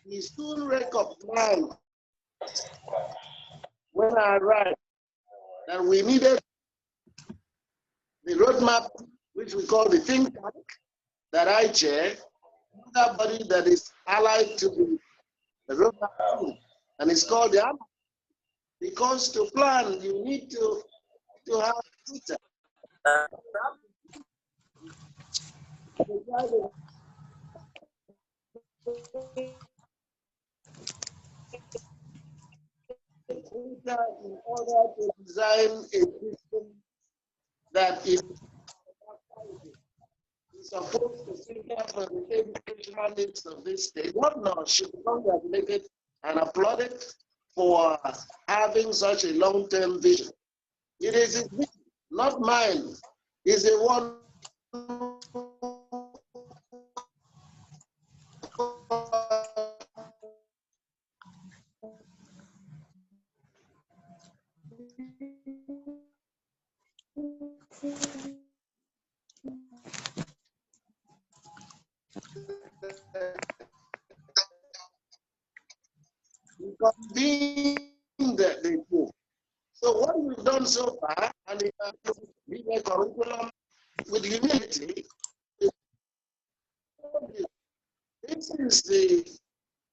he soon recognized when I arrived that we needed the roadmap, which we call the think tank, that I chair, another body that is allied to the roadmap team, and it's called the AMA. Because to plan, you need to have data. In order to design a system that is supposed to cater for the educational needs of this state. Governor should be congratulated and applauded for having such a long-term vision. It is his vision, not mine. It's a one the book. So what we've done so far, and it is a curriculum with humility, this is the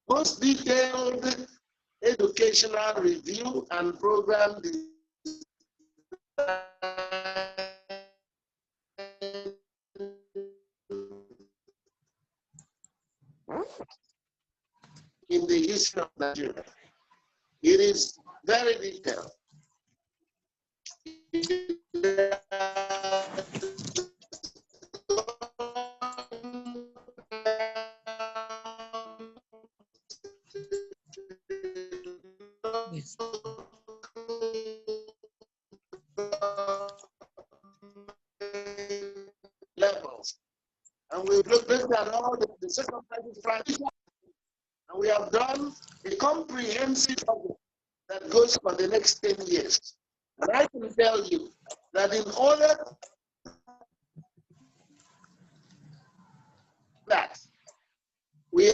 most detailed educational review and program in the history of Nigeria. It is very detailed. Yes. Levels. And we've looked at all the second practice, and we have done a comprehensive program that goes for the next 10 years. And I can tell you that in order that we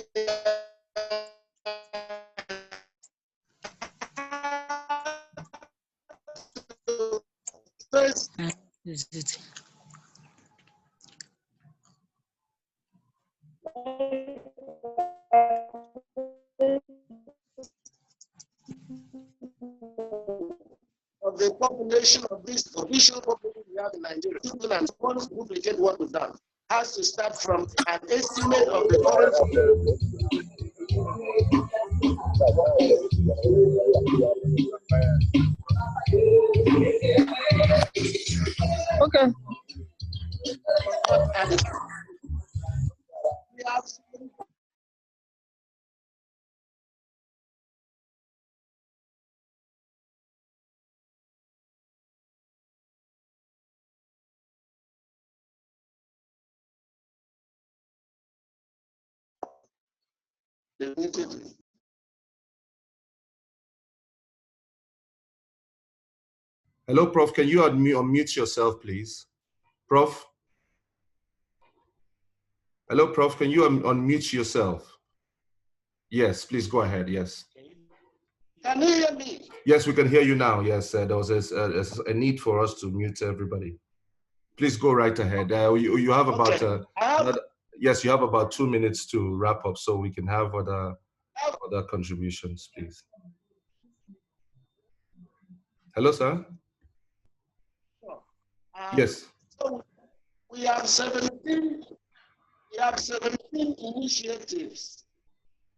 first of the population of this official population we have in Nigeria, even and once duplicate what we've done, has to start from an estimate of the current. Okay. We have definitively. Hello, Prof. Can you unmute yourself, please? Prof? Hello, Prof. Can you unmute yourself? Yes, please go ahead. Yes. Can you hear me? Yes, we can hear you now. Yes, there was a need for us to mute everybody. Please go right ahead. You have about yes, you have about 2 minutes to wrap up, so we can have other contributions, please. Hello, sir. Yes. So we have 17 initiatives.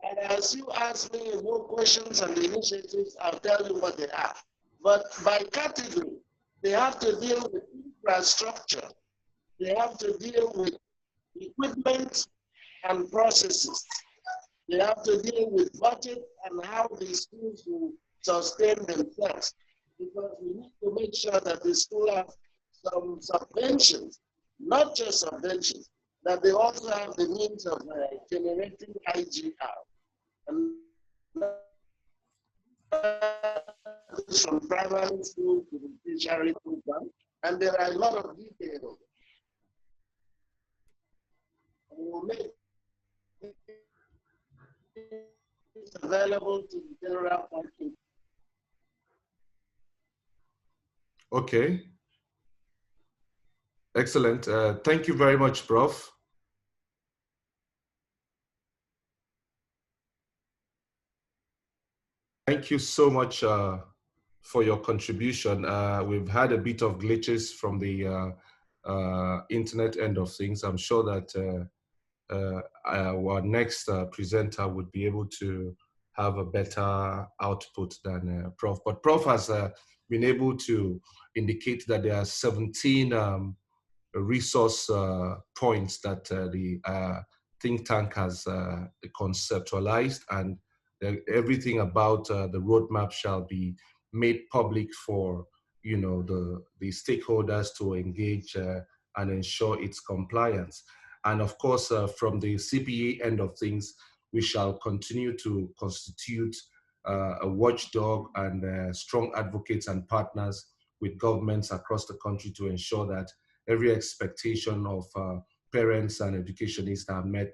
And as you ask me more questions on the initiatives, I'll tell you what they are. But by category, they have to deal with infrastructure. They have to deal with equipment and processes. They have to deal with budget and how the schools will sustain themselves. Because we need to make sure that the school have some subventions, not just subventions, that they also have the means of generating IGR. And from primary school to the tertiary program, and there are a lot of details. And we'll make is available to the general public. Okay. Excellent. Thank you very much, Prof. Thank you so much for your contribution. We've had a bit of glitches from the internet end of things. I'm sure that our next presenter would be able to have a better output than Prof. But Prof has been able to indicate that there are 17 resource points that the think tank has conceptualized, and everything about the roadmap shall be made public for the stakeholders to engage and ensure its compliance. And of course, from the CPA end of things, we shall continue to constitute a watchdog and strong advocates and partners with governments across the country to ensure that every expectation of parents and educationists are met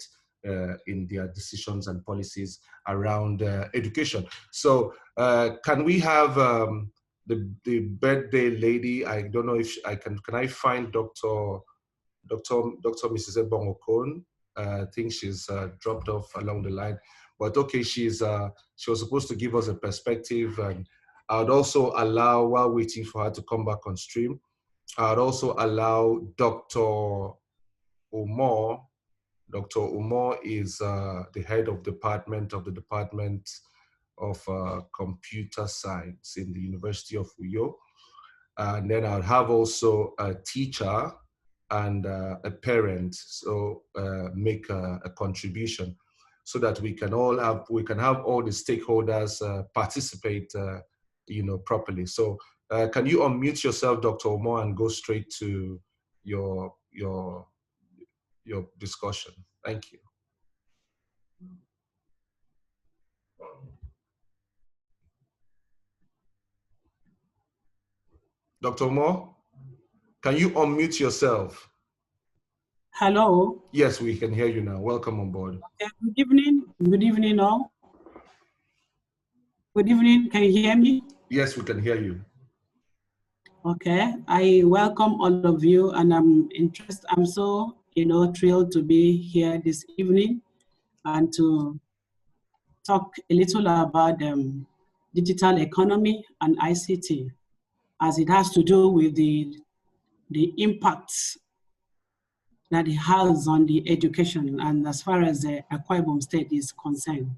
in their decisions and policies around education. So can we have the birthday lady? I don't know if I can I find Dr. Mrs. Ebongokon? I think she's dropped off along the line, but okay, she was supposed to give us a perspective, and I would also allow, while waiting for her to come back on stream, I'd also allow Dr. Umar. Dr. Umar is the head of the Department of Computer Science in the University of Uyo. And then I'll have also a teacher and a parent, so make a contribution so that we can have all the stakeholders participate properly. So can you unmute yourself, Dr. Omar, and go straight to your discussion? Thank you. Dr. Omar, can you unmute yourself? Hello. Yes, we can hear you now. Welcome on board. Okay, good evening. Good evening all. Good evening. Can you hear me? Yes, we can hear you. Okay. I welcome all of you, and I'm so thrilled to be here this evening and to talk a little about digital economy and ICT, as it has to do with the impacts that it has on the education and as far as the Akwa Ibom State is concerned.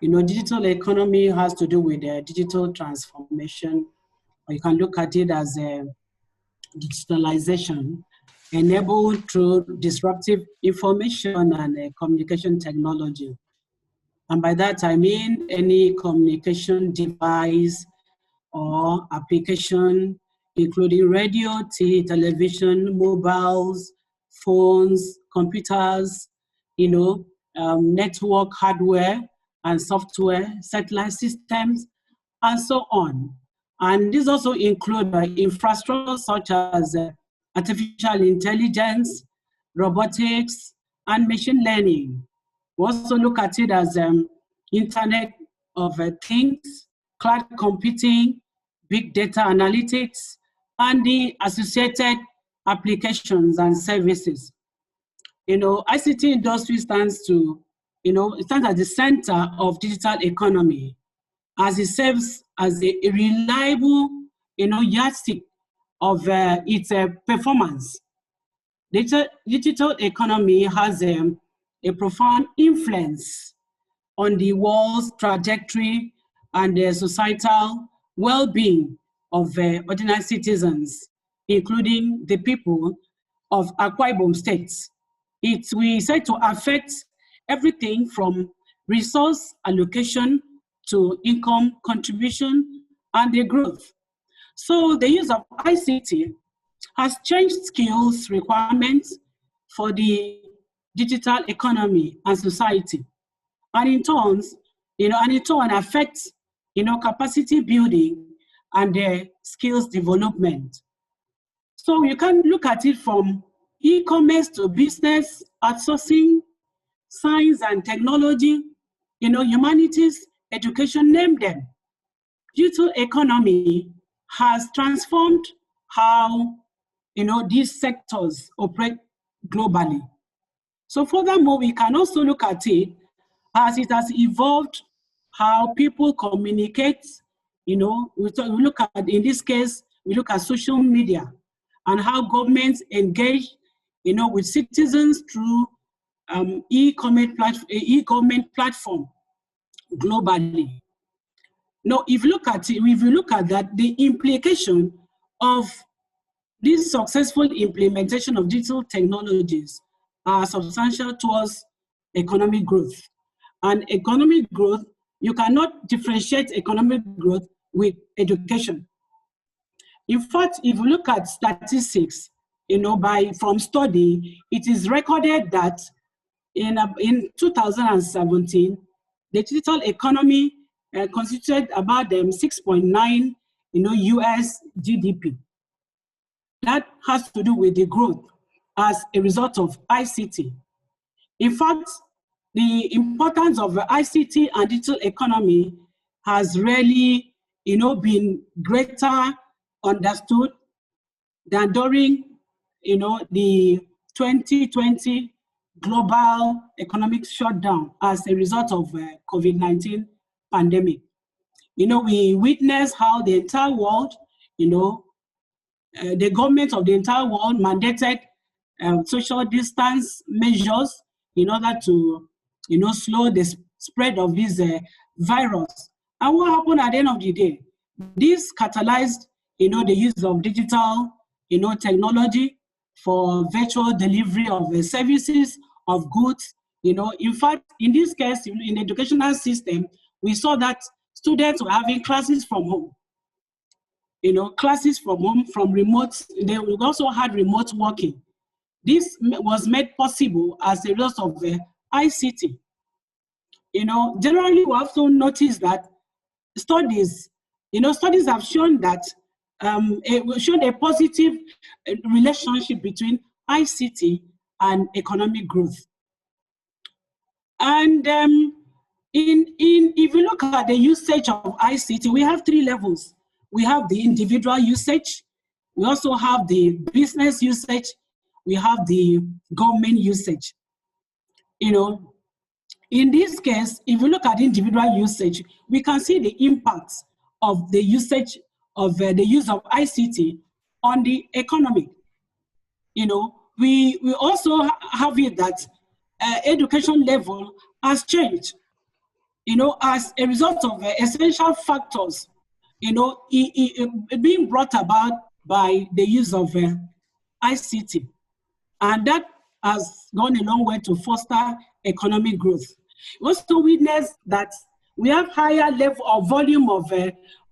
Digital economy has to do with the digital transformation, or you can look at it as a digitalization enabled through disruptive information and communication technology. And by that, I mean any communication device or application, including radio, television, mobiles, phones, computers, network hardware and software, satellite systems, and so on. And these also include infrastructure such as artificial intelligence, robotics, and machine learning. We also look at it as Internet of Things, cloud computing, big data analytics, and the associated applications and services. ICT industry stands at the center of digital economy, as it serves as a reliable, yardstick of its performance. Digital economy has a profound influence on the world's trajectory and the societal well-being of ordinary citizens, including the people of Akwa Ibom State. We said to affect everything from resource allocation to income contribution and the growth. So the use of ICT has changed skills requirements for the digital economy and society. And in turn affects, capacity building and skills development. So you can look at it from e-commerce to business outsourcing, science and technology, humanities, education, name them. Digital economy has transformed how, these sectors operate globally. So furthermore, we can also look at it as it has evolved how people communicate. We look at, in this case, we look at social media and how governments engage, with citizens through e-government platform globally. Now, if you look at that, the implication of this successful implementation of digital technologies are substantial towards economic growth. And economic growth, you cannot differentiate economic growth with education. In fact, if you look at statistics, from study, it is recorded that in 2017, the digital economy constituted about 6.9, US GDP. That has to do with the growth as a result of ICT. In fact, the importance of the ICT and digital economy has really, been greater understood than during, the 2020 global economic shutdown as a result of COVID-19 pandemic. We witnessed how the entire world, the government of the entire world mandated social distance measures in order to, slow the spread of this virus. And what happened at the end of the day? This catalyzed, the use of digital, technology for virtual delivery of services, of goods. In fact, in this case, in the educational system, we saw that students were having classes from home. Classes from home, from remote. They also had remote working. This was made possible as a result of the ICT. Generally, we also noticed that studies have shown that a positive relationship between ICT and economic growth. And if you look at the usage of ICT, we have 3 levels. We have the individual usage, we also have the business usage, we have the government usage. In this case, if you look at individual usage, we can see the impacts of the usage of the use of ICT on the economy. We also have it that education level has changed, as a result of essential factors, being brought about by the use of ICT. And that has gone a long way to foster economic growth. We also witness that we have higher level of volume of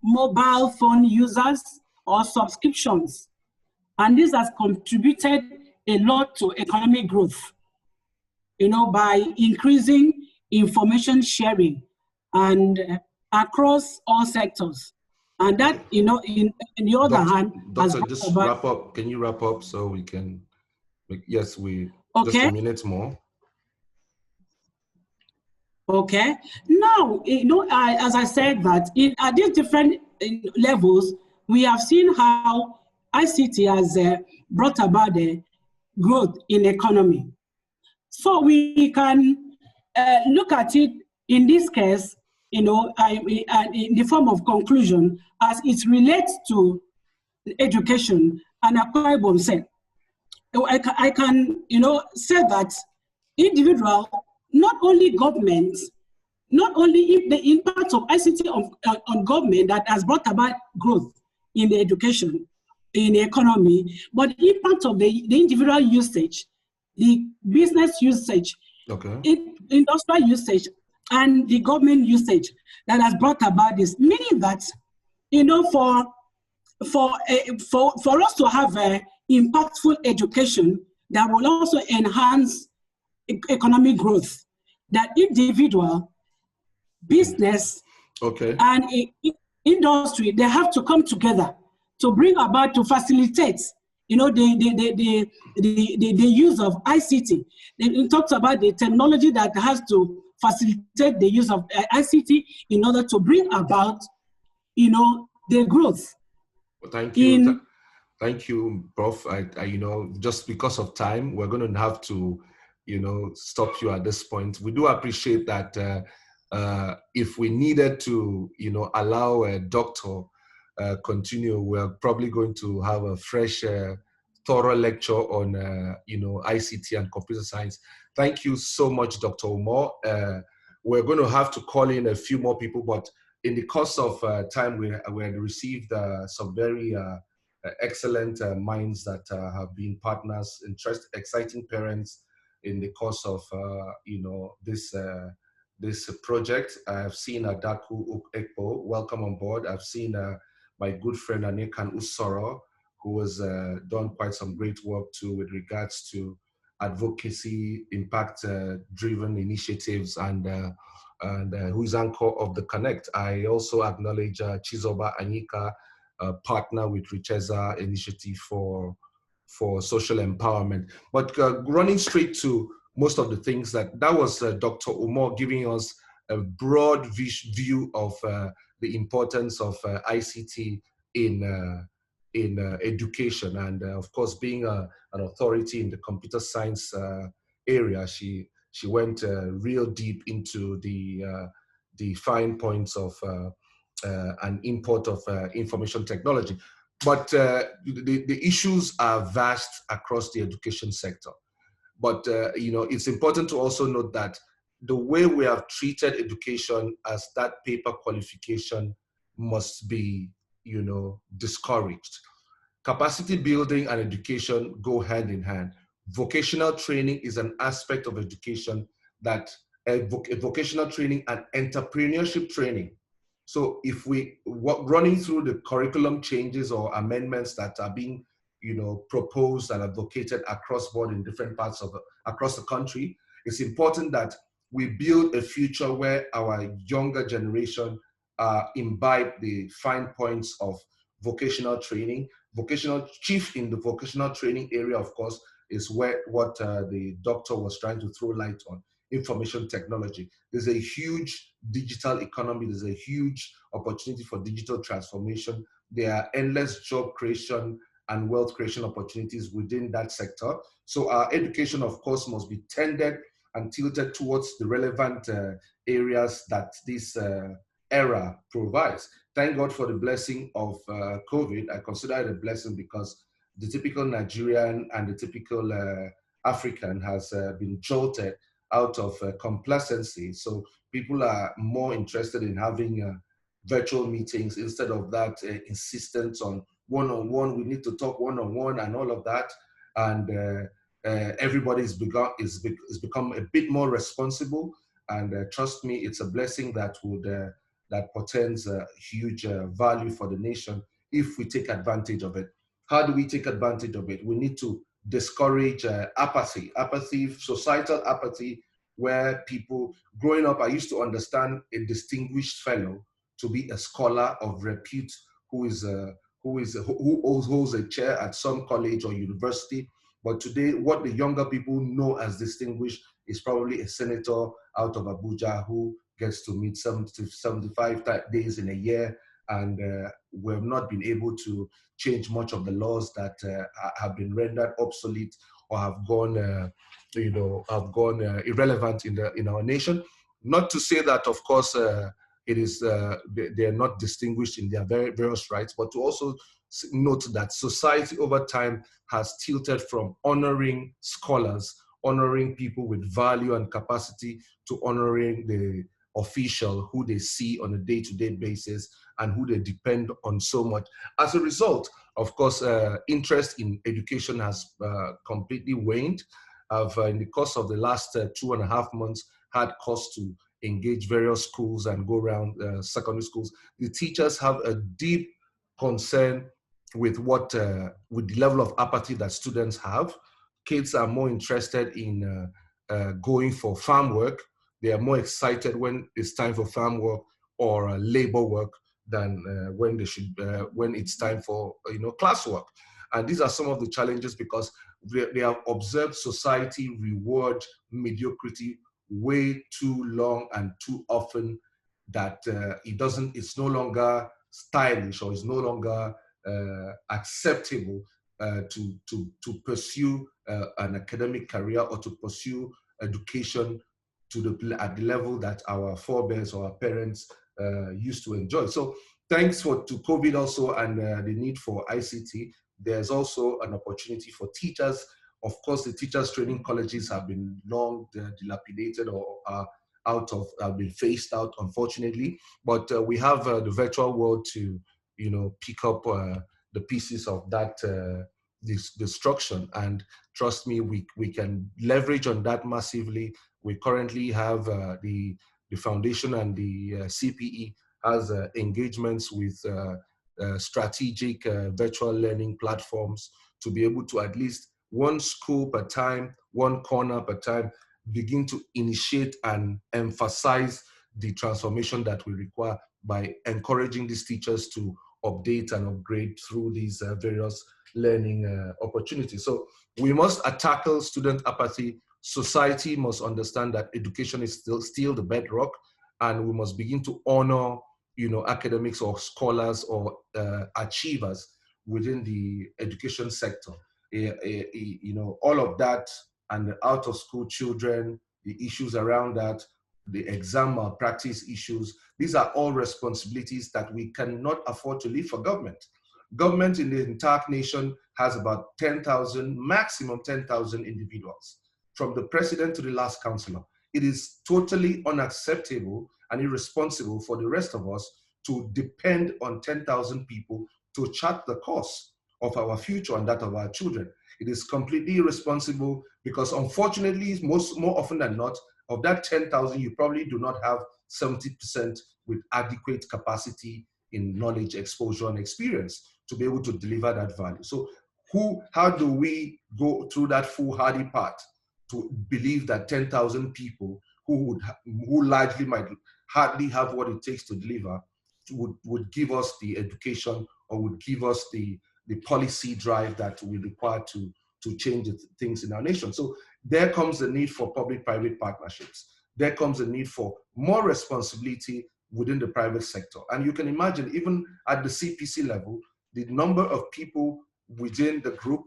mobile phone users or subscriptions. And this has contributed a lot to economic growth, by increasing information sharing and across all sectors. And that, in the other hand, Doctor, just wrap up. Can you wrap up so we can, yes, okay. Just a minute more. Okay. Now, as I said that at these different levels, we have seen how ICT has brought about the growth in the economy. So we can look at it in this case, in the form of conclusion as it relates to education. And Akwa Ibom said, I can say that individual, not only government, not only the impact of ICT on government that has brought about growth in the education, in the economy, but the impact of the individual usage, the business usage, industrial usage, and the government usage that has brought about this. Meaning that, for us to have a impactful education that will also enhance economic growth, that individual, business, and industry, they have to come together to bring about, to facilitate, the use of ICT. It talks about the technology that has to facilitate the use of ICT in order to bring about, the growth. Well, thank you. Thank you, Prof. Just because of time, we're going to have to, stop you at this point. We do appreciate that if we needed to, allow a doctor continue, we're probably going to have a fresh, thorough lecture on, ICT and computer science. Thank you so much, Dr. Umar. We're going to have to call in a few more people, but in the course of time, we had received some very excellent minds that have been partners, exciting parents in the course of this project. I've seen Adaku Ekpo, welcome on board. I've seen my good friend Anekan Usoro, who has done quite some great work too with regards to advocacy, impact-driven initiatives, and who is anchor of the Connect. I also acknowledge Chizoba Anyika, partner with Richeza Initiative for Social Empowerment. But running straight to most of the things that was Dr. Umar giving us a broad view of the importance of ICT in education, and of course, being an authority in the computer science area, she went real deep into the fine points of an import of information technology. But the issues are vast across the education sector. But it's important to also note that the way we have treated education as that paper qualification must be, discouraged. Capacity building and education go hand in hand. Vocational training is an aspect of education that vocational training and entrepreneurship training. So if running through the curriculum changes or amendments that are being, proposed and advocated across board in different parts across the country, it's important that we build a future where our younger generation imbibe the fine points of vocational training. Chief in the vocational training area, of course, is what the doctor was trying to throw light on: information technology. There's a huge digital economy. There's a huge opportunity for digital transformation. There are endless job creation and wealth creation opportunities within that sector. So our education, of course, must be tended and tilted towards the relevant areas that this era provides. Thank God for the blessing of COVID. I consider it a blessing because the typical Nigerian and the typical African has been jolted out of complacency. So people are more interested in having virtual meetings instead of that insistence on one-on-one. We need to talk one-on-one and all of that. And everybody's become a bit more responsible. And trust me, it's a blessing that portends huge value for the nation if we take advantage of it. How do we take advantage of it? We need to discourage apathy, societal apathy, where people, growing up, I used to understand a distinguished fellow to be a scholar of repute who holds a chair at some college or university. But today, what the younger people know as distinguished is probably a senator out of Abuja who gets to meet 70 to 75 days in a year, and we have not been able to change much of the laws that have been rendered obsolete or have gone, irrelevant in our nation. Not to say that, of course, it is they are not distinguished in their various rights, but to also note that society over time has tilted from honoring scholars, honoring people with value and capacity, to honoring the official who they see on a day-to-day basis and who they depend on so much. As a result, of course, interest in education has completely waned. I've, in the course of the last 2.5 months, had cause to engage various schools and go around secondary schools. The teachers have a deep concern with with the level of apathy that students have. Kids are more interested in going for farm work. They are more excited when it's time for farm work or labor work than when it's time for classwork. And these are some of the challenges because they have observed society reward mediocrity way too long and too often that it's no longer stylish, or it's no longer acceptable to pursue an academic career or to pursue education at the level that our forebears or our parents used to enjoy. So thanks to COVID also, and the need for ICT, there's also an opportunity for teachers. Of course, the teachers training colleges have been long dilapidated or have been phased out, unfortunately. But we have the virtual world to, pick up the pieces of that this destruction. And trust me, we can leverage on that massively. We currently have the foundation and the CPE has engagements with strategic virtual learning platforms to be able to, at least one school per time, one corner per time, begin to initiate and emphasize the transformation that we require by encouraging these teachers to update and upgrade through these various learning opportunities. So we must tackle student apathy. Society must understand that education is still the bedrock, and we must begin to honor, academics or scholars or achievers within the education sector. All of that, and the out of school children, the issues around that, the exam malpractice issues, these are all responsibilities that we cannot afford to leave for government. Government in the entire nation has about 10,000, maximum 10,000 individuals, from the president to the last councillor. It is totally unacceptable and irresponsible for the rest of us to depend on 10,000 people to chart the course of our future and that of our children. It is completely irresponsible because, unfortunately, more often than not, of that 10,000, you probably do not have 70% with adequate capacity in knowledge, exposure, and experience to be able to deliver that value. So how do we go through that foolhardy part to believe that 10,000 people who largely might hardly have what it takes to deliver would give us the education or would give us the policy drive that we require to change things in our nation? So there comes the need for public-private partnerships. There comes a need for more responsibility within the private sector. And you can imagine, even at the CPC level, the number of people within the group,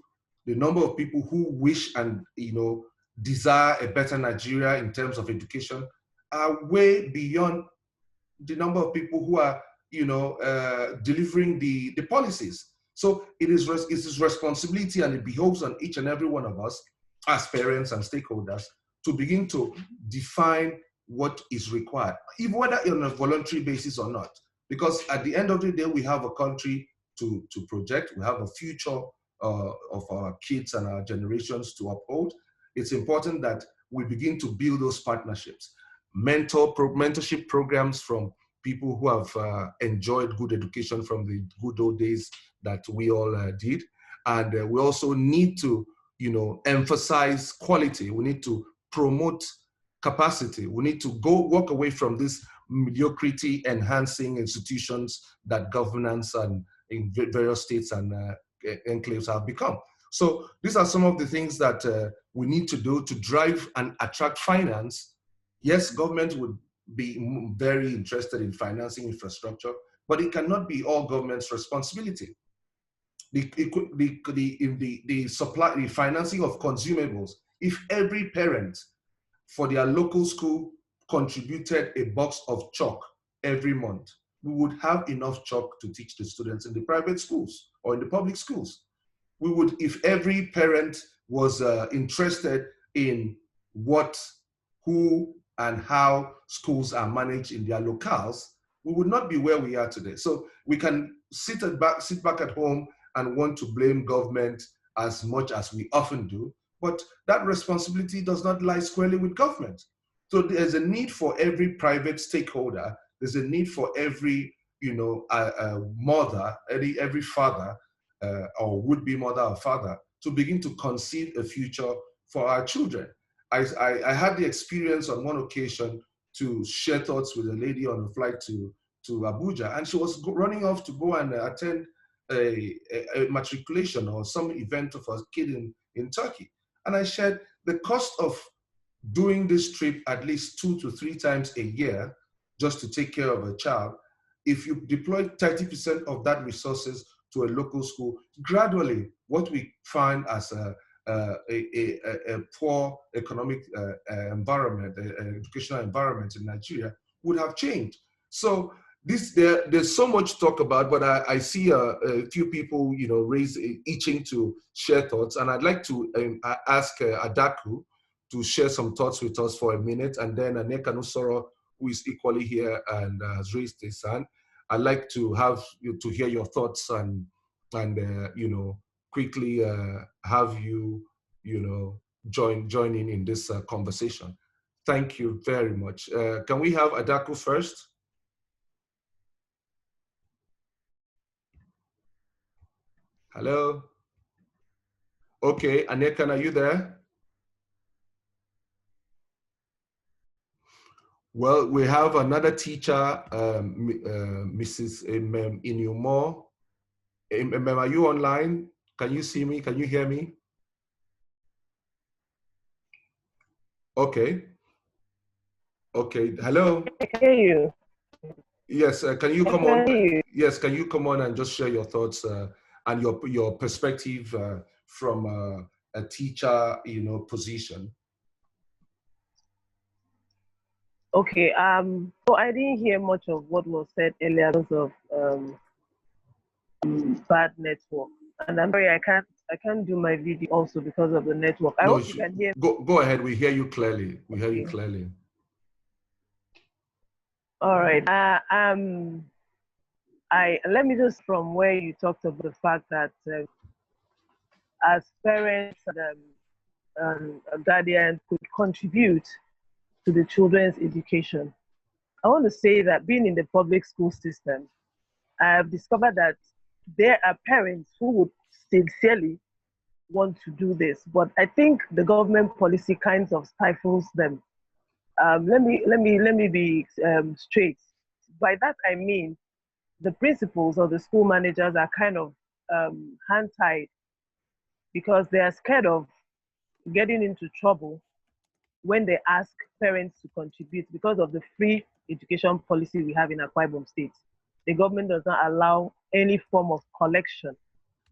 the number of people who wish and desire a better Nigeria in terms of education are way beyond the number of people who are delivering the policies. So it's his responsibility, and it behoves on each and every one of us as parents and stakeholders to begin to define what is required, even whether on a voluntary basis or not. Because at the end of the day, we have a country to project, we have a future of our kids and our generations to uphold. It's important that we begin to build those partnerships, mentorship programs from people who have enjoyed good education from the good old days that we all did. And we also need to, emphasize quality. We need to promote capacity. We need to walk away from this mediocrity enhancing institutions that governance and in various states and enclaves have become. So these are some of the things that we need to do to drive and attract finance. Yes, government would be very interested in financing infrastructure, but it cannot be all government's responsibility. The supply, the financing of consumables, if every parent for their local school contributed a box of chalk every month, we would have enough chalk to teach the students in the private schools or in the public schools. We would, if every parent was interested in who and how schools are managed in their locales, we would not be where we are today. So we can sit back at home and want to blame government as much as we often do, but that responsibility does not lie squarely with government. So there's a need for every private stakeholder. There's a need for every, mother, every father, or would-be mother or father, to begin to conceive a future for our children. I had the experience on one occasion to share thoughts with a lady on a flight to Abuja, and she was running off to go and attend a matriculation or some event of a kid in Turkey. And I shared the cost of doing this trip at least 2 to 3 times a year just to take care of a child, if you deploy 30% of that resources to a local school, gradually what we find as a poor economic environment, educational environment in Nigeria would have changed. So there's so much to talk about, but I see a few people, itching to share thoughts, and I'd like to ask Adaku to share some thoughts with us for a minute, and then Aneka Nusoro, who is equally here and has raised his hand. I'd like to have you to hear your thoughts and quickly have you, join in this conversation. Thank you very much. Can we have Adaku first? Hello? Okay, Anekan, are you there? Well, we have another teacher, Mrs. Inyumo. Are you online? Can you see me? Can you hear me? Okay. Okay. Hello. I hear you. Yes. Can you come on? Yes. Can you come on and just share your thoughts and your perspective from a teacher, position? Okay. So I didn't hear much of what was said earlier because of bad network, and I'm sorry I can't do my video also because of the network. I hope you can hear me. Go ahead. We hear you clearly. We hear you clearly. All right. Let me just from where you talked about the fact that as parents and guardians could contribute to the children's education. I want to say that being in the public school system, I have discovered that there are parents who would sincerely want to do this, but I think the government policy kind of stifles them. Let me be straight. By that I mean the principals or the school managers are kind of hand-tied because they are scared of getting into trouble when they ask parents to contribute because of the free education policy we have in Akwa Ibom State. The government does not allow any form of collection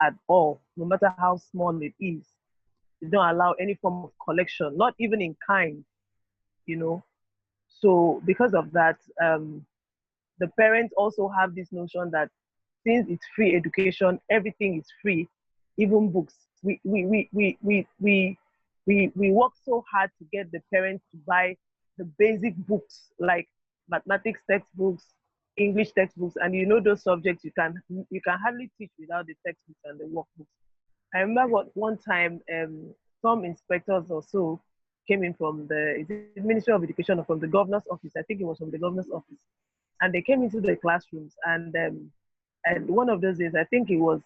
at all, no matter how small it is. They don't allow any form of collection, not even in kind, So because of that, the parents also have this notion that since it's free education, everything is free, even books. We work so hard to get the parents to buy the basic books like mathematics textbooks, English textbooks, and those subjects you can hardly teach without the textbooks and the workbooks. I remember one time some inspectors or so came in from the Ministry of Education or from the governor's office. I think it was from the governor's office, and they came into the classrooms and one of those days I think it was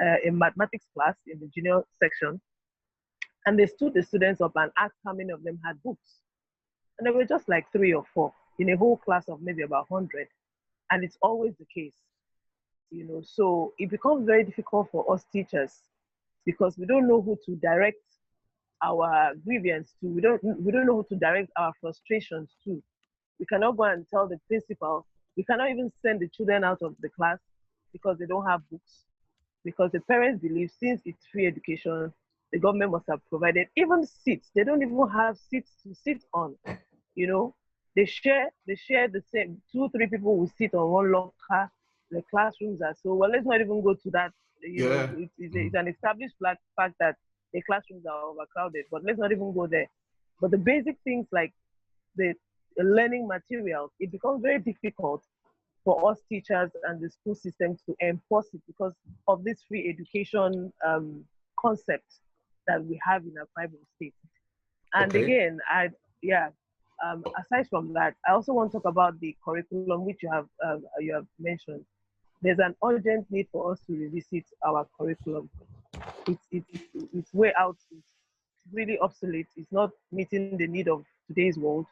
a mathematics class in the junior section, and they stood the students up and asked how many of them had books, and there were just like 3 or 4 in a whole class of maybe about 100, and it's always the case, So it becomes very difficult for us teachers because we don't know who to direct our grievance to. We don't know who to direct our frustrations to. We cannot go and tell the principal. We cannot even send the children out of the class because they don't have books. Because the parents believe since it's free education, the government must have provided even seats. They don't even have seats to sit on. They share the same 2-3 people will sit on one locker. The classrooms are so well. Let's not even go to that. It's an established fact that the classrooms are overcrowded. But let's not even go there. But the basic things like the learning materials, it becomes very difficult for us teachers and the school system to enforce it because of this free education concept that we have in our private state. And again, aside from that, I also want to talk about the curriculum which you have mentioned. There's an urgent need for us to revisit our curriculum. It's way out. It's really obsolete. It's not meeting the need of today's world.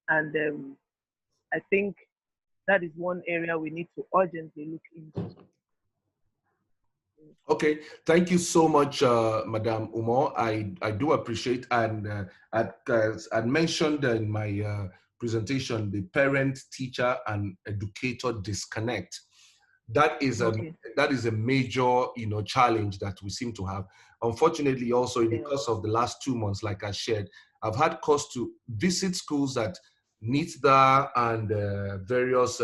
And I think that is one area we need to urgently look into. Okay, thank you so much, Madam Umo. I do appreciate, and I mentioned in my presentation the parent, teacher, and educator disconnect. That is Okay. a major challenge that we seem to have. Unfortunately, also in the course of the last 2 months, like I shared, I've had cause to visit schools that NITDA and various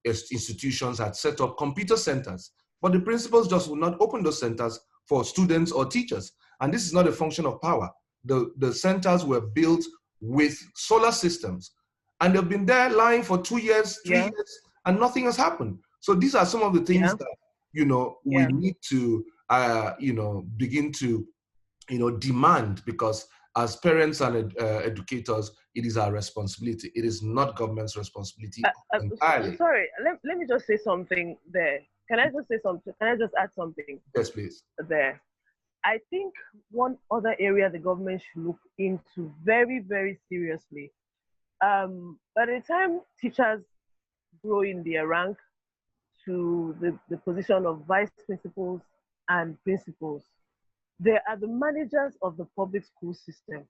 institutions had set up computer centers. But the principals just will not open those centers for students or teachers. And this is not a function of power. The centers were built with solar systems. And they've been there lying for 2 years, 3 years, and nothing has happened. So these are some of the things that, we need to, begin to, demand, because as parents and educators, it is our responsibility. It is not government's responsibility entirely. Sorry, let me just say something there. Can I just say something? Can I just add something? Yes, please. There. I think one other area the government should look into very, very seriously. By the time teachers grow in their rank to the position of vice principals and principals, they are the managers of the public school system.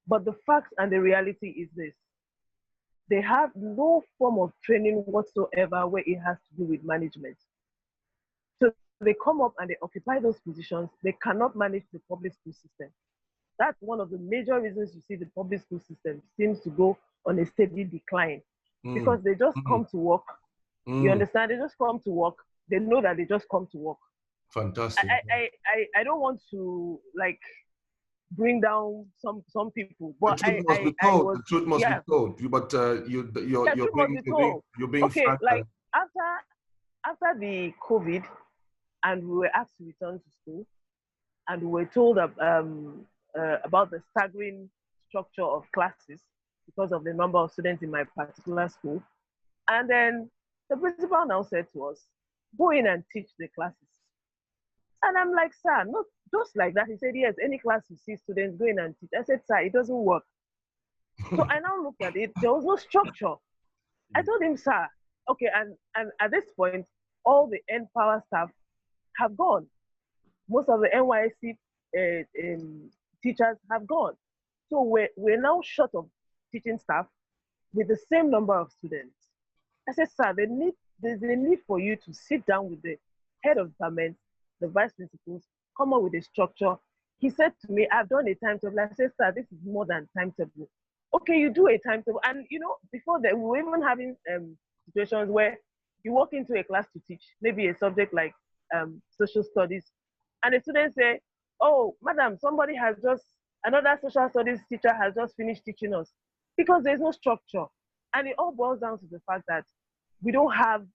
But the fact and the reality is this: they have no form of training whatsoever where it has to do with management. So they come up and they occupy those positions. They cannot manage the public school system. That's one of the major reasons you see the public school system seems to go on a steady decline, because they just come to work. You understand? They just come to work. They know that they just come to work. Fantastic. I don't want to like bring down some people, but the truth must be told. But you're being okay, frank. Like after the COVID, and we were asked to return to school, and we were told about the staggering structure of classes because of the number of students in my particular school. And then the principal now said to us, go in and teach the classes. And I'm like, sir, not just like that. He said, yes, any class you see students, go in and teach. I said, sir, it doesn't work. So I now looked at it. There was no structure. I told him, sir, okay, and at this point, all the N-Power staff have gone. Most of the NYSC teachers have gone. So we're now short of teaching staff with the same number of students. I said, sir, there's a need for you to sit down with the head of department, the vice principals, come up with a structure. He said to me, I've done a timetable. I said, sir, this is more than timetable. Okay, you do a timetable. And before that, we were even having situations where you walk into a class to teach, maybe a subject like social studies, and the students say, oh, madam, another social studies teacher has just finished teaching us, because there's no structure. And it all boils down to the fact that we have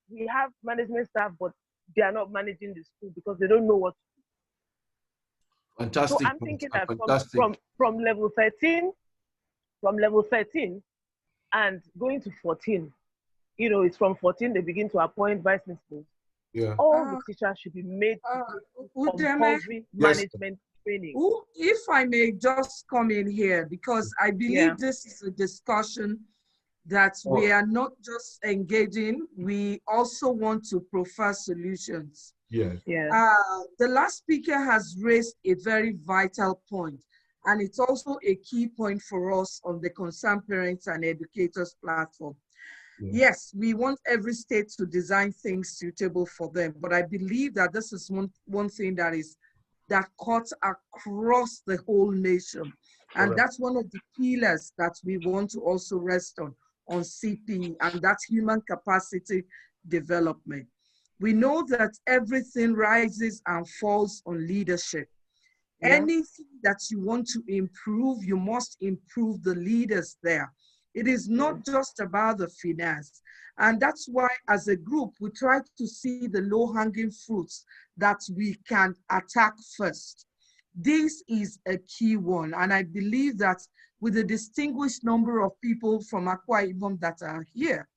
management staff, but they are not managing the school because they don't know what to do. Fantastic. So I'm thinking that from level 13 and going to 14, it's from 14 they begin to appoint vice principals. Yeah. All the teachers should be made to do compulsory management training. If I may just come in here, because I believe this is a discussion that we are not just engaging, we also want to prefer solutions. Yeah. The last speaker has raised a very vital point, and it's also a key point for us on the Concerned Parents and Educators platform. Yes, we want every state to design things suitable for them, but I believe that this is one thing that cuts across the whole nation. And that's one of the pillars that we want to also rest on CP, and that's human capacity development. We know that everything rises and falls on leadership. Anything that you want to improve, you must improve the leaders there. It is not just about the finance. And that's why as a group, we try to see the low-hanging fruits that we can attack first. This is a key one. And I believe that with the distinguished number of people from Akwa Ibom that are here,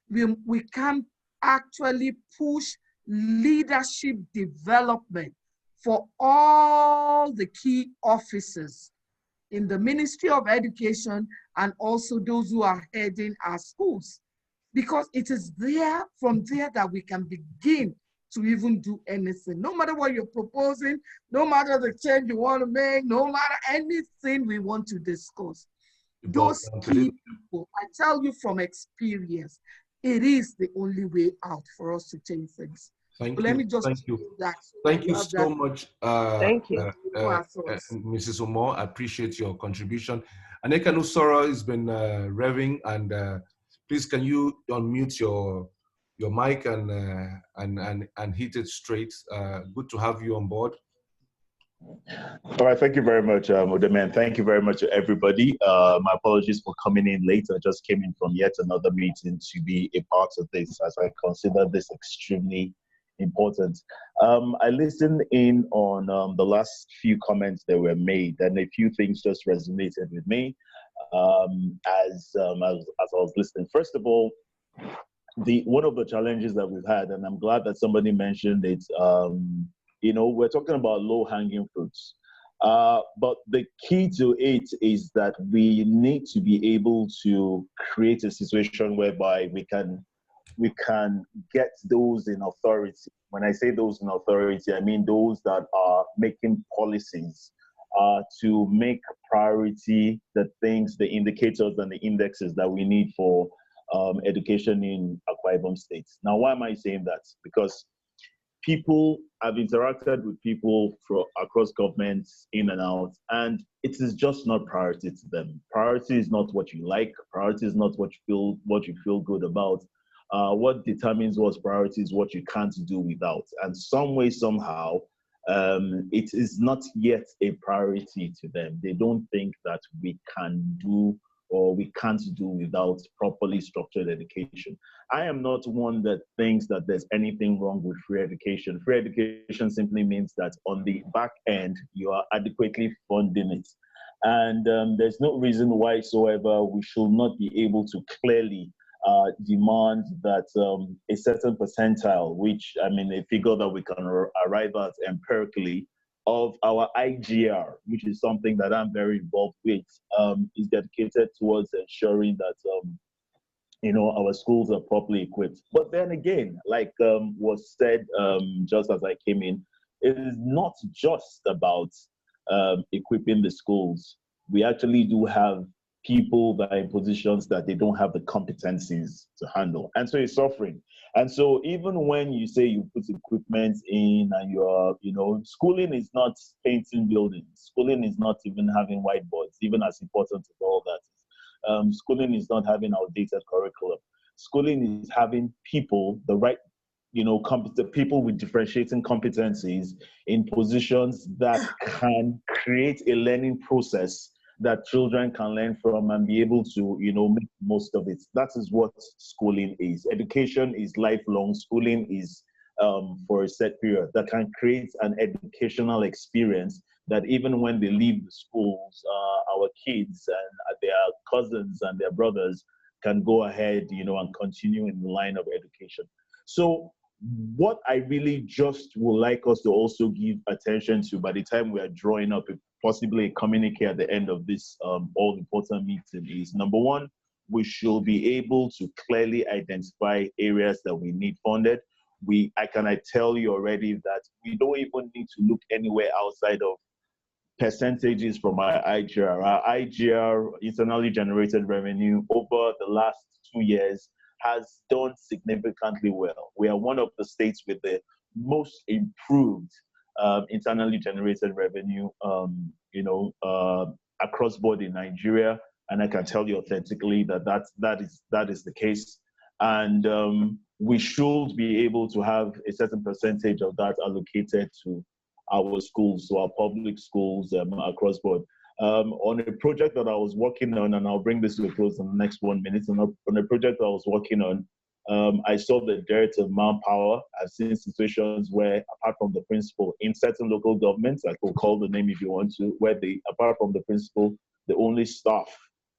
we can actually push leadership development for all the key officers in the Ministry of Education and also those who are heading our schools. Because it is from there that we can begin to even do anything. No matter what you're proposing, no matter the change you want to make, no matter anything we want to discuss. Those key people, I tell you from experience, it is the only way out for us to change things. Thank but you. Let me just thank you. That. Thank you so much. Thank you. Mrs. Omo. I appreciate your contribution. Aneka Nusora has been revving, and please can you unmute your mic and hit it straight. Good to have you on board. All right, thank you very much, Odeman. Thank you very much to everybody. My apologies for coming in late. I just came in from yet another meeting to be a part of this, as I consider this extremely important. I listened in on the last few comments that were made, and a few things just resonated with me as I was listening. First of all, one of the challenges that we've had, and I'm glad that somebody mentioned it, we're talking about low-hanging fruits. But the key to it is that we need to be able to create a situation whereby we can get those in authority. When I say those in authority, I mean those that are making policies to make priority the things, the indicators and the indexes that we need for education in Akwa Ibom State. Now, why am I saying that? Because I've interacted with people from across governments in and out, and it is just not priority to them. Priority is not what you like. Priority is not what you feel good about. What determines what's priority is what you can't do without. And some way, somehow, it is not yet a priority to them. They don't think that we can do or we can't do without properly structured education. I am not one that thinks that there's anything wrong with free education. Free education simply means that on the back end, you are adequately funding it. And there's no reason whatsoever we should not be able to clearly demand that a certain percentile, which, I mean, a figure that we can arrive at empirically, of our IGR, which is something that I'm very involved with, is dedicated towards ensuring that our schools are properly equipped. But then again, like was said just as I came in, it is not just about equipping the schools. We actually do have people that are in positions that they don't have the competencies to handle, and so it's suffering. And so even when you say you put equipment in and you're, schooling is not painting buildings. Schooling is not even having whiteboards, even as important as all that is. Schooling is not having outdated curriculum. Schooling is having people, the right, competent people with differentiating competencies in positions that can create a learning process that children can learn from and be able to, make most of it. That is what schooling is. Education is lifelong. Schooling is for a set period that can create an educational experience that even when they leave the schools, our kids and their cousins and their brothers can go ahead, and continue in the line of education. So what I really just would like us to also give attention to by the time we are drawing up possibly a communique at the end of this all-important meeting is, number one, we should be able to clearly identify areas that we need funded. I tell you already that we don't even need to look anywhere outside of percentages from our IGR. Our IGR, internally generated revenue, over the last 2 years has done significantly well. We are one of the states with the most improved internally generated revenue, across board in Nigeria, and I can tell you authentically that is the case. And we should be able to have a certain percentage of that allocated to our schools, to our public schools across board. On a project that I was working on, and I'll bring this to a close in the next 1 minute, on a project I was working on, I saw the dearth of manpower. I've seen situations where, apart from the principal, in certain local governments, I could call the name if you want to, where apart from the principal, the only staff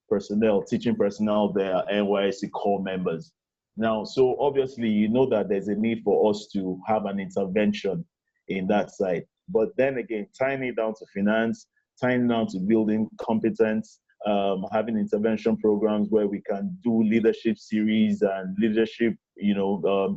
personnel, teaching personnel, there are NYSC core members. Now, so obviously, that there's a need for us to have an intervention in that side. But then again, tying it down to finance, tying it down to building competence, having intervention programs where we can do leadership series and leadership,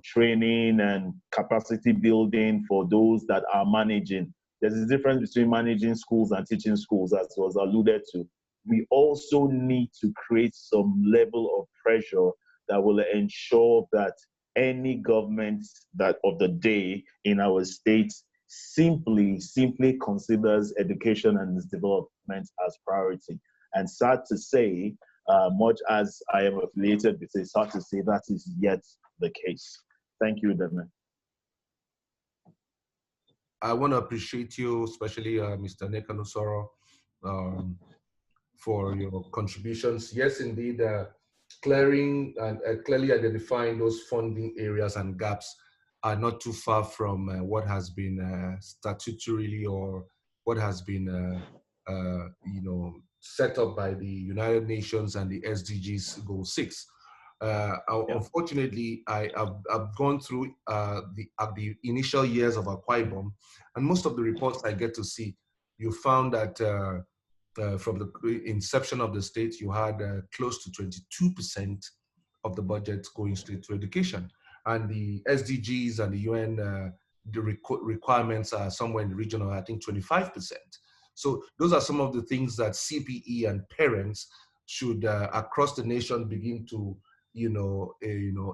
training and capacity building for those that are managing. There's a difference between managing schools and teaching schools, as was alluded to. We also need to create some level of pressure that will ensure that any government that of the day in our state simply considers education and its development as priority. And sad to say, much as I am affiliated with it, sad to say that is yet the case. Thank you, Devin. I want to appreciate you, especially Mr. Nekanusoro, for your contributions. Yes, indeed, clearing and clearly identifying those funding areas and gaps are not too far from what has been statutorily or what has been set up by the United Nations and the SDGs Goal 6. Unfortunately, I've gone through the initial years of Akwa Ibom, and most of the reports I get to see, you found that from the inception of the state, you had close to 22% of the budget going straight to education. And the SDGs and the UN, the requirements are somewhere in the region of, I think, 25%. So those are some of the things that CPE and parents should, across the nation, begin to,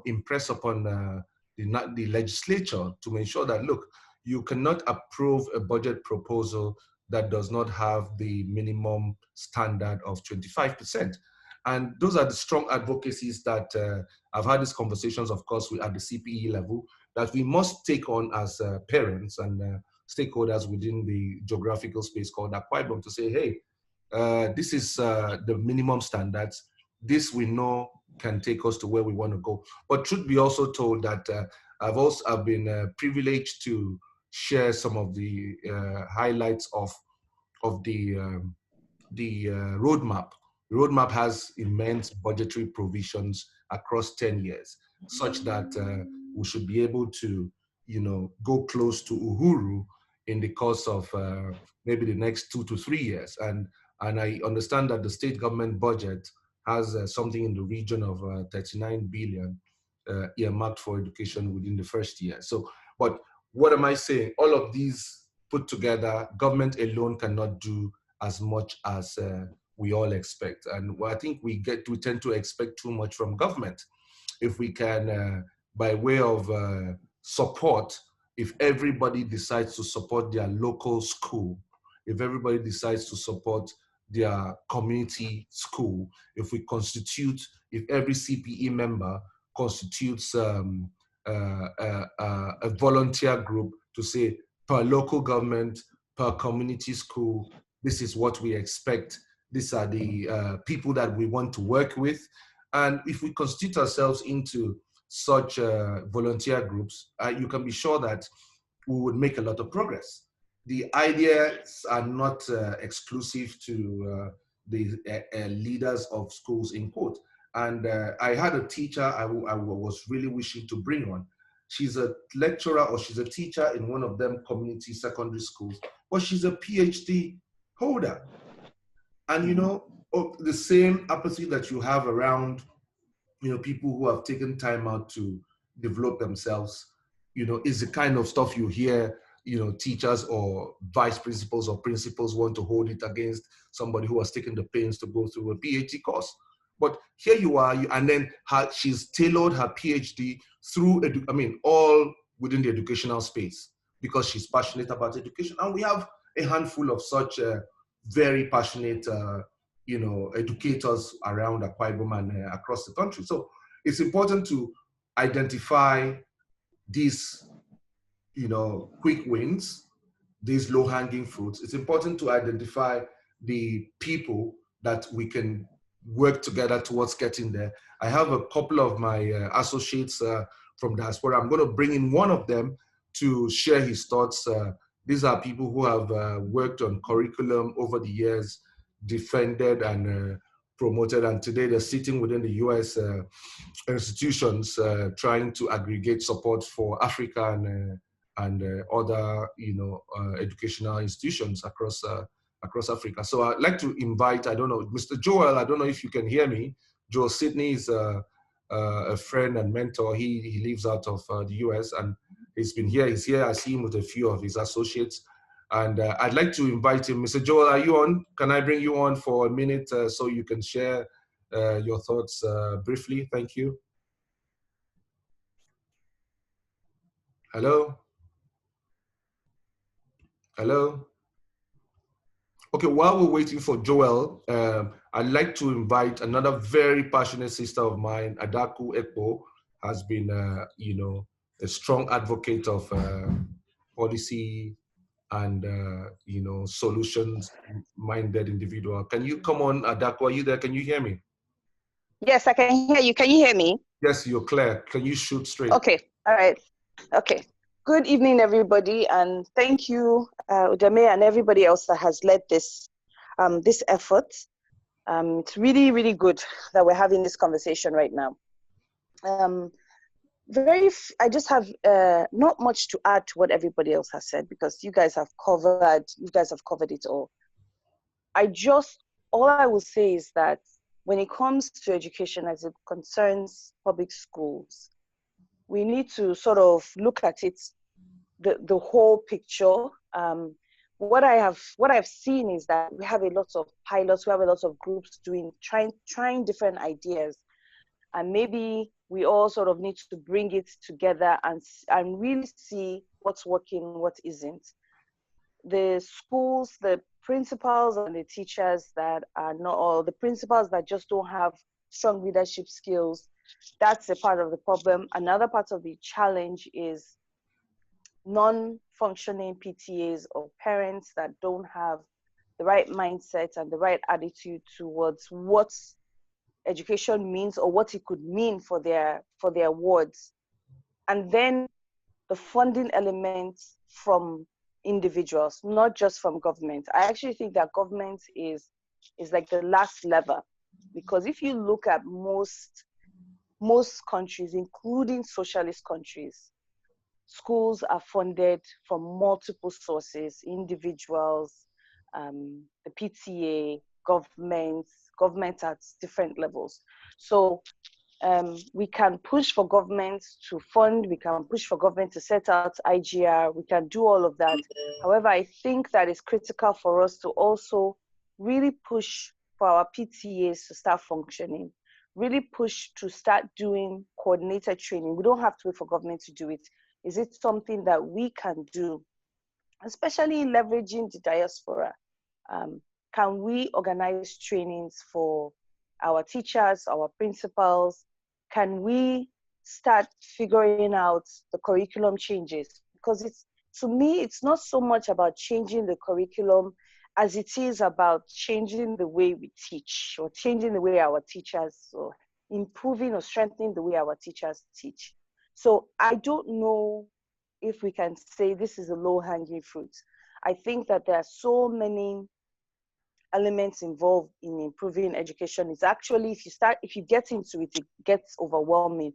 impress upon the legislature to ensure that, look, you cannot approve a budget proposal that does not have the minimum standard of 25%. And those are the strong advocacies that I've had these conversations, of course, at the CPE level, that we must take on as parents and stakeholders within the geographical space called Akwa Ibom to say, hey, this is the minimum standards. This we know can take us to where we want to go. But truth be also told that I've been privileged to share some of the highlights of the roadmap. The roadmap has immense budgetary provisions across 10 years, such that we should be able to, go close to Uhuru in the course of maybe the next 2 to 3 years. And I understand that the state government budget has something in the region of 39 billion earmarked for education within the first year. So, but what am I saying? All of these put together, government alone cannot do as much as we all expect. And I think we tend to expect too much from government. If we can, by way of support, if everybody decides to support their local school, if everybody decides to support their community school, if every CPE member constitutes a volunteer group to say, per local government, per community school, this is what we expect. These are the people that we want to work with. And if we constitute ourselves into such volunteer groups, you can be sure that we would make a lot of progress. The ideas are not exclusive to the leaders of schools, in quote. And I had a teacher I was really wishing to bring on. She's a lecturer or she's a teacher in one of them community secondary schools, but she's a PhD holder. And the same apathy that you have around, people who have taken time out to develop themselves, is the kind of stuff you hear, teachers or vice principals or principals want to hold it against somebody who has taken the pains to go through a PhD course. But here you are, and then she's tailored her PhD through, all within the educational space because she's passionate about education. And we have a handful of such very passionate, educators around Akwa Ibom and across the country. So it's important to identify these, quick wins, these low-hanging fruits. It's important to identify the people that we can work together towards getting there. I have a couple of my associates from diaspora. I'm going to bring in one of them to share his thoughts. These are people who have worked on curriculum over the years, defended and promoted, and today they're sitting within the US institutions trying to aggregate support for Africa and other educational institutions across across Africa. So I'd like to invite, I don't know, Mr. Joel, I don't know if you can hear me. Joel Sidney is a friend and mentor. He lives out of the US, and he's been here. He's here. I see him with a few of his associates. And I'd like to invite him. Mr. Joel, are you on? Can I bring you on for a minute so you can share your thoughts briefly? Thank you. Hello? Hello? Okay, while we're waiting for Joel, I'd like to invite another very passionate sister of mine, Adaku Ekpo, has been, you know, a strong advocate of policy and, you know, solutions-minded individual. Can you come on, Adaku? Are you there? Can you hear me? Yes, I can hear you. Can you hear me? Yes, you're clear. Can you shoot straight? Okay. All right. Okay. Good evening, everybody, and thank you, Udame, and everybody else that has led this this effort. It's really, really good that we're having this conversation right now. I just have not much to add to what everybody else has said, because you guys have covered it all. All I will say is that when it comes to education as it concerns public schools, we need to sort of look at it, the whole picture. What I've seen is that we have a lot of pilots, we have a lot of groups trying different ideas, and maybe we all sort of need to bring it together and really see what's working, what isn't. The schools, the principals and the teachers that are not, or the principals that just don't have strong leadership skills, that's a part of the problem. Another part of the challenge is non-functioning PTAs or parents that don't have the right mindset and the right attitude towards what education means or what it could mean for their wards. And then the funding elements from individuals, not just from government. I actually think that government is like the last lever, because if you look at most countries, including socialist countries, schools are funded from multiple sources: individuals, the PTA, government at different levels. So we can push for government to fund, we can push for government to set out IGR, we can do all of that. However, I think that it's critical for us to also really push for our PTAs to start functioning, really push to start doing coordinated training. We don't have to wait for government to do it. Is it something that we can do, especially leveraging the diaspora? Can we organize trainings for our teachers, our principals? Can we start figuring out the curriculum changes? Because to me, it's not so much about changing the curriculum as it is about changing the way we teach, or changing the way our teachers, or improving or strengthening the way our teachers teach. So I don't know if we can say this is a low-hanging fruit. I think that there are so many elements involved in improving education. It's actually, if you get into it, it gets overwhelming.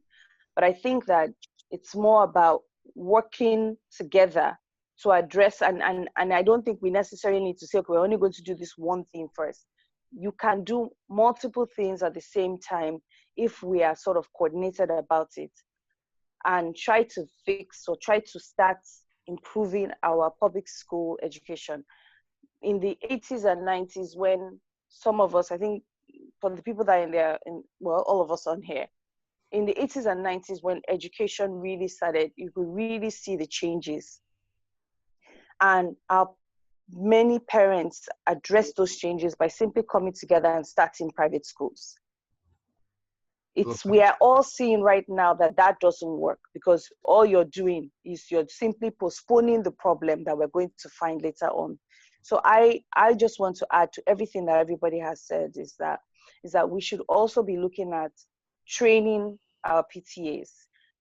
But I think that it's more about working together to address, and I don't think we necessarily need to say, okay, we're only going to do this one thing first. You can do multiple things at the same time if we are sort of coordinated about it, and try to fix or try to start improving our public school education. In the 80s and 90s, when some of us, I think for the people that are well, all of us on here, in the 80s and 90s, when education really started, you could really see the changes. And many parents addressed those changes by simply coming together and starting private schools. We are all seeing right now that doesn't work, because all you're doing is you're simply postponing the problem that we're going to find later on. So I just want to add to everything that everybody has said is that we should also be looking at training our PTAs,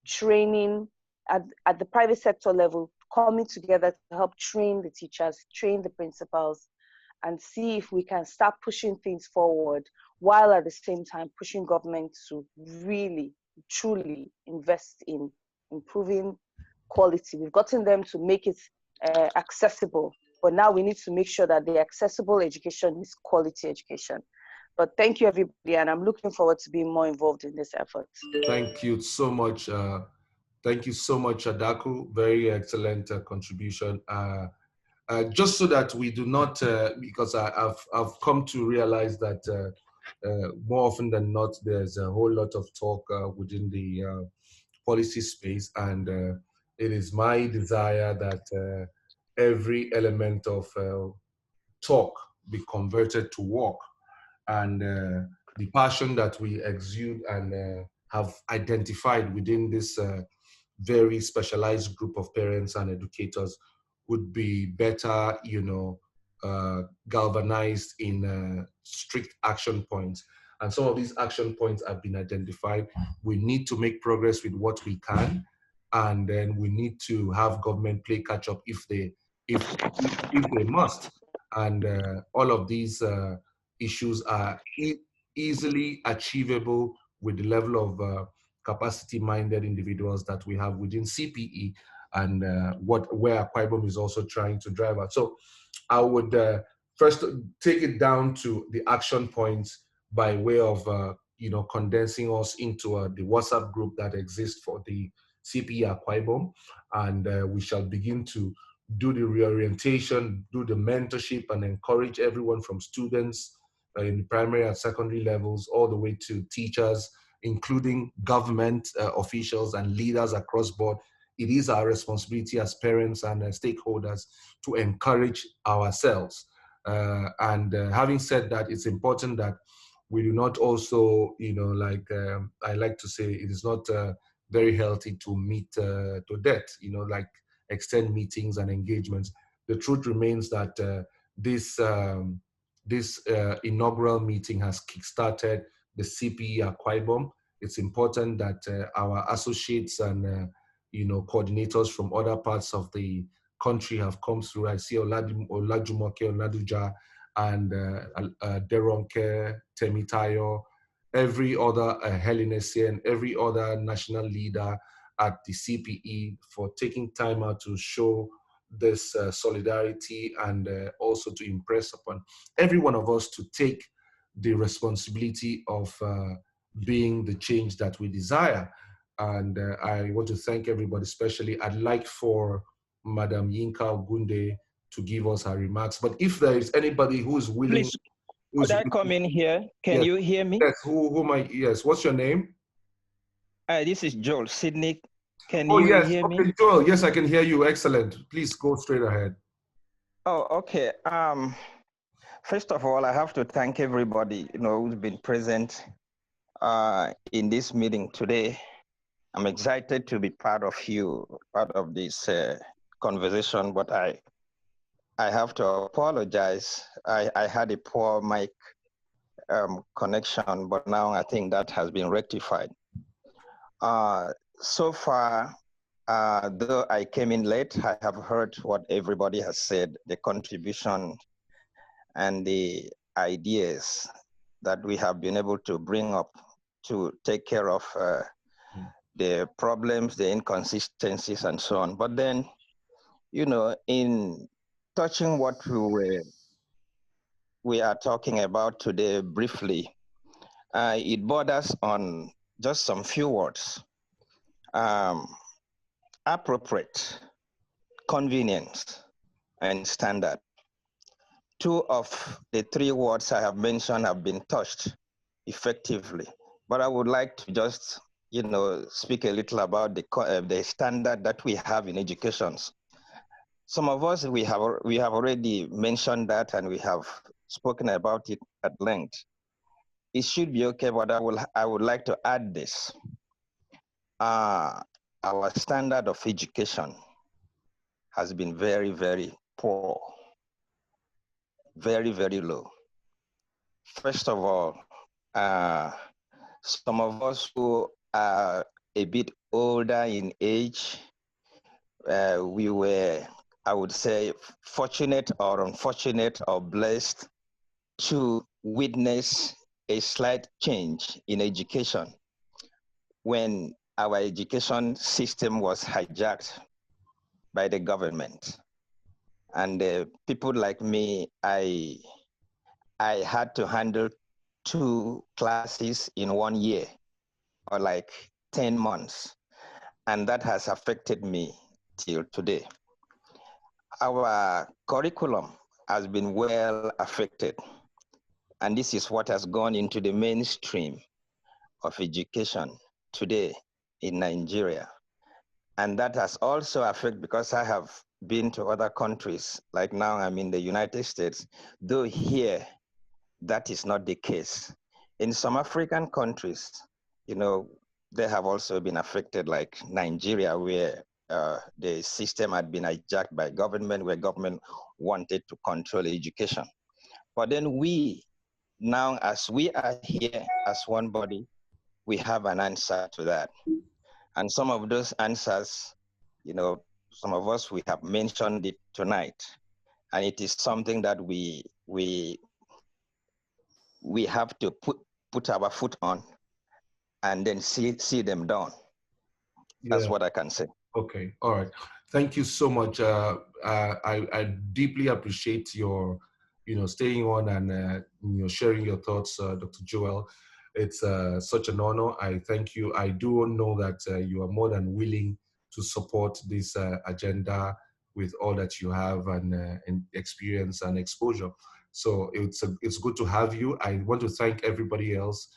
training at the private sector level, coming together to help train the teachers, train the principals, and see if we can start pushing things forward, while at the same time pushing government to really, truly invest in improving quality. We've gotten them to make it accessible But now we need to make sure that the accessible education is quality education. But thank you, everybody, and I'm looking forward to being more involved in this effort. Thank you so much. Thank you so much, Adaku. Very excellent contribution. Just so that we do not, because I've come to realize that more often than not, there's a whole lot of talk within the policy space, and it is my desire that every element of talk be converted to work, and the passion that we exude and have identified within this very specialized group of parents and educators would be better, galvanized in strict action points. And some of these action points have been identified. We need to make progress with what we can, and then we need to have government play catch up if they must. And all of these issues are easily achievable with the level of capacity-minded individuals that we have within CPE, and where Akwa Ibom is also trying to drive at. So I would first take it down to the action points by way of condensing us into the WhatsApp group that exists for the CPE Akwa Ibom, and we shall begin to do the reorientation, do the mentorship, and encourage everyone from students in primary and secondary levels all the way to teachers, including government officials and leaders across board. It is our responsibility as parents and stakeholders to encourage ourselves. Having said that, it's important that we do not also, I like to say, it is not very healthy to meet to death, like extend meetings and engagements. The truth remains that this inaugural meeting has kickstarted the CPE Akwa Ibom. It's important that our associates and coordinators from other parts of the country have come through. I see Olajumoke Oladuja and Deronke Temitayo, every other Helenesian, every other national leader at the CPE for taking time out to show this solidarity and also to impress upon every one of us to take the responsibility of being the change that we desire. And I want to thank everybody, especially I'd like for Madam Yinka Ogunde to give us her remarks. But if there is anybody who's willing... Please, could I come in here? Can you hear me? Yes, who am I? Yes, what's your name? This is Joel Sydney. Can you hear me? Okay, Joel, yes, I can hear you. Excellent. Please go straight ahead. Oh, okay. First of all, I have to thank everybody, who's been present in this meeting today. I'm excited to be part of this conversation, but I have to apologize. I had a poor mic connection, but now I think that has been rectified. So far, though I came in late, I have heard what everybody has said, the contribution and the ideas that we have been able to bring up to take care of the problems, the inconsistencies, and so on. But then, in touching what we are talking about today briefly, it borders on just some few words. Appropriate, convenience, and standard. Two of the three words I have mentioned have been touched effectively, but I would like to just speak a little about the standard that we have in education. Some of us, we have already mentioned that, and we have spoken about it at length. It should be okay, but I would like to add this. Our standard of education has been very, very poor, very, very low. First of all, some of us who are a bit older in age, we were, I would say, fortunate or unfortunate or blessed to witness a slight change in education when our education system was hijacked by the government. And people like me, I had to handle 2 classes in 1 year, or like 10 months. And that has affected me till today. Our curriculum has been well affected. And this is what has gone into the mainstream of education today in Nigeria. And that has also affected, because I have been to other countries, like now I'm in the United States, though here that is not the case. In some African countries, you know, they have also been affected, like Nigeria, where the system had been hijacked by government, where government wanted to control education. But then we, now as we are here as one body, we have an answer to that. And some of those answers, you know, some of us, we have mentioned it tonight. And it is something that we have to put our foot on and then see them done. That's what I can say. Okay, all right. Thank you so much. I deeply appreciate your, staying on and sharing your thoughts, Dr. Joel. It's such an honor. I thank you. I do know that you are more than willing to support this agenda with all that you have and experience and exposure. So it's good to have you. I want to thank everybody else,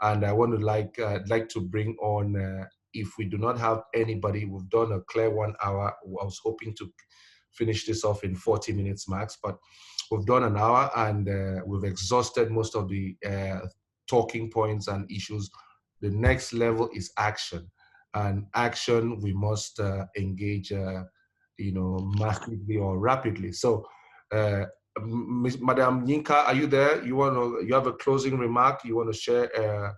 and I want to like to bring on. If we do not have anybody, we've done a clear 1 hour. I was hoping to finish this off in 40 minutes max, but we've done an hour and we've exhausted most of the talking points and issues. The next level is action, and action we must engage, massively or rapidly. So, Madam Yinka, are you there? You have a closing remark you want to share?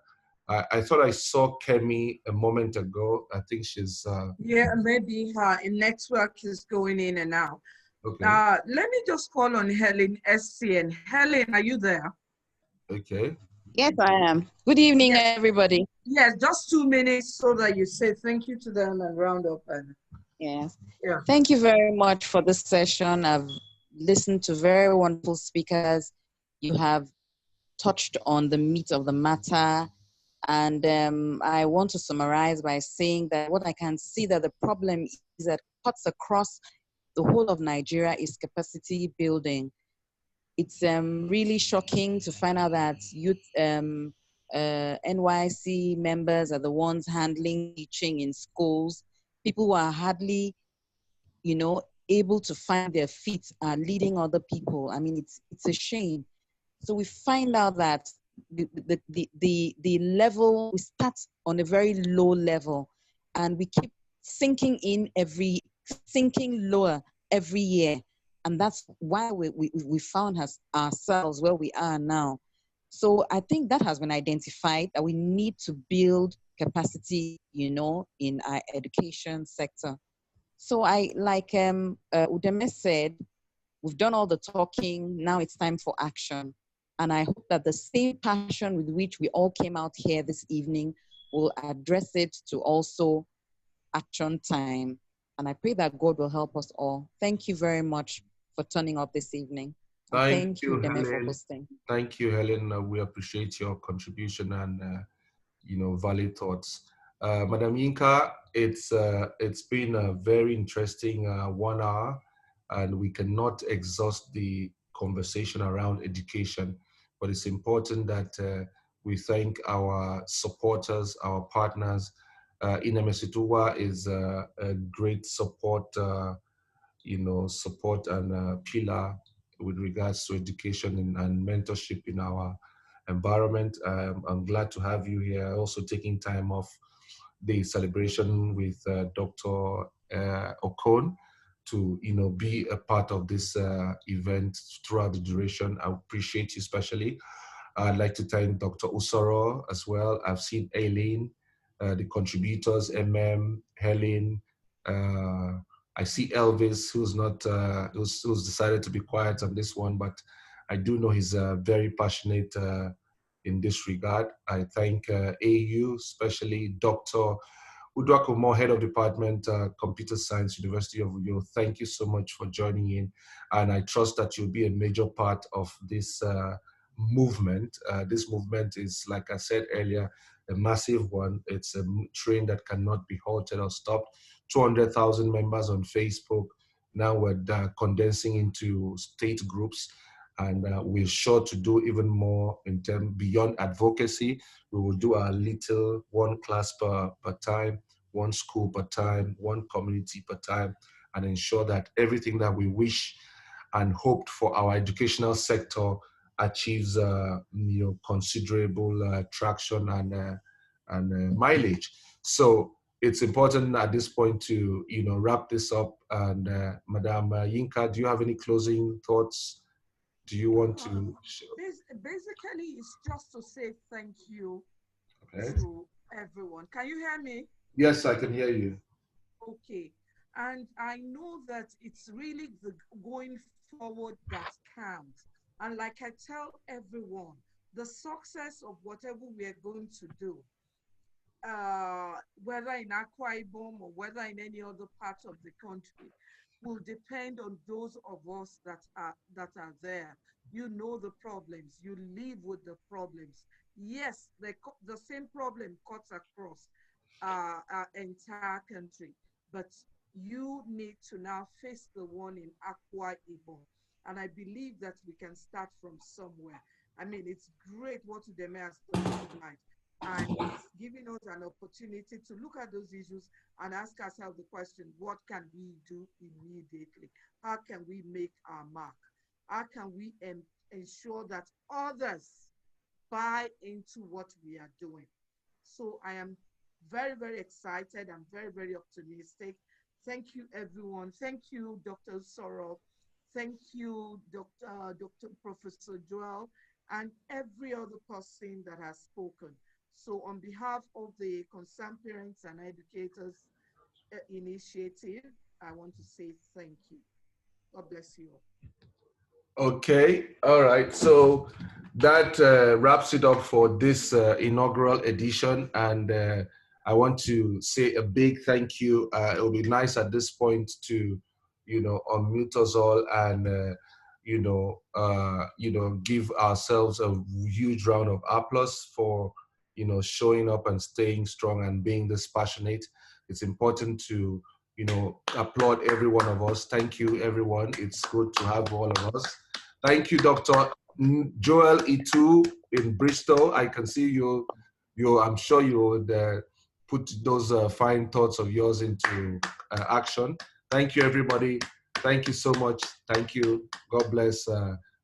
I thought I saw Kemi a moment ago. I think she's... Yeah, maybe her network is going in and out. Okay. Let me just call on Helen SCN. Helen, are you there? Okay. Yes, I am. Good evening, everybody. Yes, just 2 minutes so that you say thank you to them and round up. Yes. Yeah. Thank you very much for this session. I've listened to very wonderful speakers. You have touched on the meat of the matter. And I want to summarize by saying that what I can see that the problem is that cuts across the whole of Nigeria is capacity building. It's really shocking to find out that youth NYC members are the ones handling teaching in schools. People who are hardly, able to find their feet are leading other people. I mean, it's a shame. So we find out that the level, we start on a very low level and we keep sinking lower every year. And that's why we found ourselves where we are now. So I think that has been identified, that we need to build capacity, in our education sector. So like Udeme said, we've done all the talking, now it's time for action. And I hope that the same passion with which we all came out here this evening will address it to also action time. And I pray that God will help us all. Thank you very much for turning up this evening. Thank you, Deme, Helen. for hosting. Thank you, Helen. We appreciate your contribution and valid thoughts. Madam Yinka, it's been a very interesting 1 hour, and we cannot exhaust the conversation around education, but it's important that we thank our supporters, our partners. Inemesituwa is a great support, support and pillar with regards to education and mentorship in our environment. I'm glad to have you here, also taking time off the celebration with Dr. Okon to be a part of this event throughout the duration. I appreciate you especially. I'd like to thank Dr. Usoro as well. I've seen Aileen, the contributors, Helen. I see Elvis, who's not, who's decided to be quiet on this one, but I do know he's very passionate in this regard. I thank AU, especially Dr. Uduakumo, Head of Department, Computer Science, University of Uyo, thank you so much for joining in. And I trust that you'll be a major part of this movement. This movement is, like I said earlier, a massive one. It's a train that cannot be halted or stopped. 200,000 members on Facebook. Now we're condensing into state groups, and we're sure to do even more in terms beyond advocacy. We will do our little one class per time, one school per time, one community per time, and ensure that everything that we wish and hoped for our educational sector achieves considerable traction and mileage. So it's important at this point to wrap this up. And Madam Yinka, do you have any closing thoughts? Do you want to? Basically, it's just to say thank you to everyone. Can you hear me? Yes, I can hear you. Okay. And I know that it's really the going forward that counts. And like I tell everyone, the success of whatever we are going to do, whether in Akwa Ibom or whether in any other part of the country, will depend on those of us that are there. You know the problems, you live with the problems. Yes, the same problem cuts across our entire country, but you need to now face the one in Akwa Ibom. And I believe that we can start from somewhere. I mean, it's great what Udeme has done tonight. And it's giving us an opportunity to look at those issues and ask ourselves the question, what can we do immediately? How can we make our mark? How can we ensure that others buy into what we are doing? So I am very, very excited. I'm very, very optimistic. Thank you, everyone. Thank you, Dr. Sorrow. Thank you, Dr. Professor Joel, and every other person that has spoken. So on behalf of the Concerned Parents and Educators Initiative, I want to say thank you. God bless you all. Okay, all right. So that wraps it up for this inaugural edition. And I want to say a big thank you. It will be nice at this point to, unmute us all and, give ourselves a huge round of applause for, showing up and staying strong and being this passionate. It's important to, applaud every one of us. Thank you, everyone. It's good to have all of us. Thank you, Dr. Joel Itu in Bristol. I can see you. I'm sure you would put those fine thoughts of yours into action. Thank you, everybody. Thank you so much. Thank you. God bless.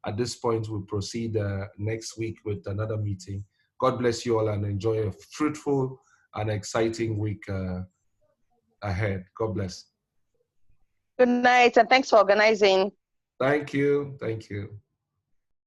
At this point, we'll proceed next week with another meeting. God bless you all and enjoy a fruitful and exciting week ahead. God bless. Good night, and thanks for organizing. Thank you. Thank you.